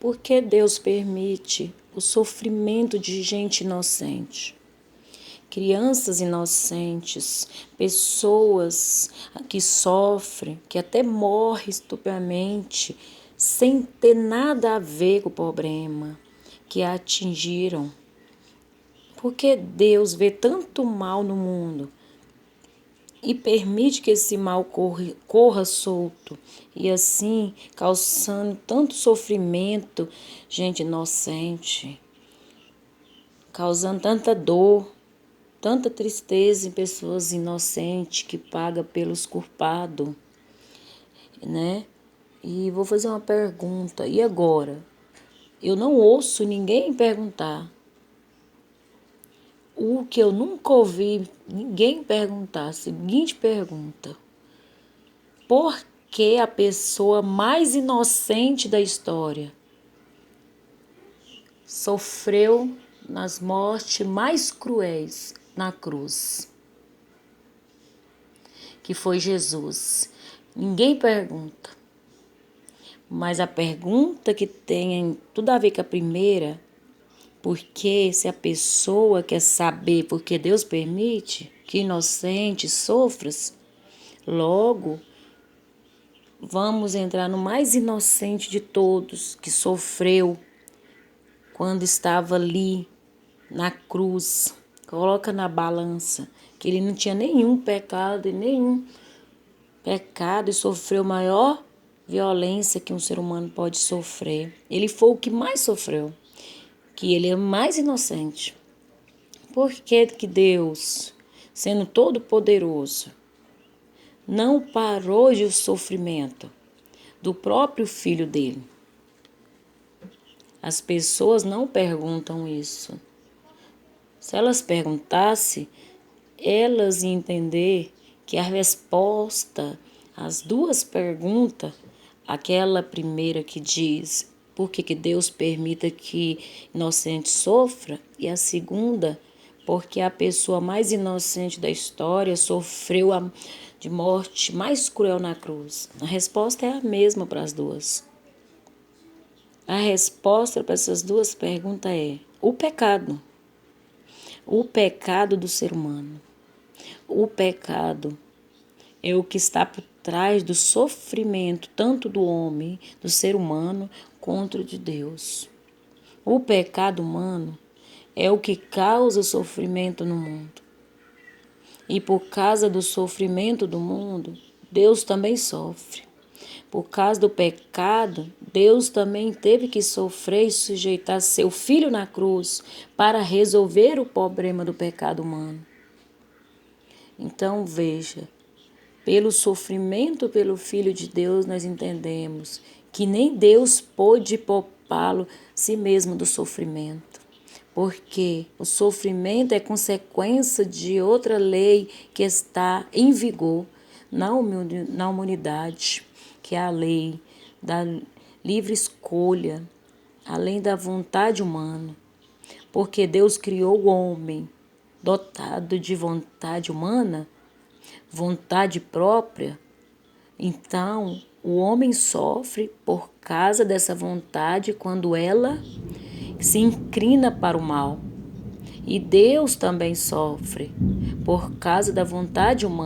Por que Deus permite o sofrimento de gente inocente? Crianças inocentes, pessoas que sofrem, que até morrem estupidamente, sem ter nada a ver com o problema que a atingiram. Por que Deus vê tanto mal no mundo e permite que esse mal corra solto e assim causando tanto sofrimento, gente inocente, causando tanta dor, tanta tristeza em pessoas inocentes que pagam pelos culpados, né? E vou fazer uma pergunta. E agora? Eu não ouço ninguém perguntar. O que eu nunca ouvi ninguém perguntar. A seguinte pergunta: por que a pessoa mais inocente da história sofreu nas mortes mais cruéis na cruz? Que foi Jesus. Ninguém pergunta. Mas a pergunta que tem tudo a ver com a primeira, porque se a pessoa quer saber por que Deus permite que inocente sofra, logo vamos entrar no mais inocente de todos, que sofreu quando estava ali na cruz. Coloca na balança que ele não tinha nenhum pecado e sofreu maior violência que um ser humano pode sofrer. Ele foi o que mais sofreu, que ele é mais inocente. Por que que Deus, sendo todo poderoso, não parou de o sofrimento do próprio filho dele? As pessoas não perguntam isso. Se elas perguntassem, elas iam entender que a resposta às duas perguntas, aquela primeira que diz por que Deus permita que inocente sofra, e a segunda, porque a pessoa mais inocente da história sofreu de morte mais cruel na cruz. A resposta é a mesma para as duas. A resposta para essas duas perguntas é o pecado. O pecado do ser humano. O pecado é o que está por trás do sofrimento, tanto do homem, do ser humano, quanto de Deus. O pecado humano é o que causa sofrimento no mundo. E por causa do sofrimento do mundo, Deus também sofre. Por causa do pecado, Deus também teve que sofrer e sujeitar seu filho na cruz para resolver o problema do pecado humano. Então veja, pelo sofrimento pelo Filho de Deus, nós entendemos que nem Deus pôde poupá-lo si mesmo do sofrimento. Porque o sofrimento é consequência de outra lei que está em vigor na humanidade, que é a lei da livre escolha, além da vontade humana. Porque Deus criou o homem dotado de vontade humana, vontade própria. Então, o homem sofre por causa dessa vontade quando ela se inclina para o mal. E Deus também sofre por causa da vontade humana.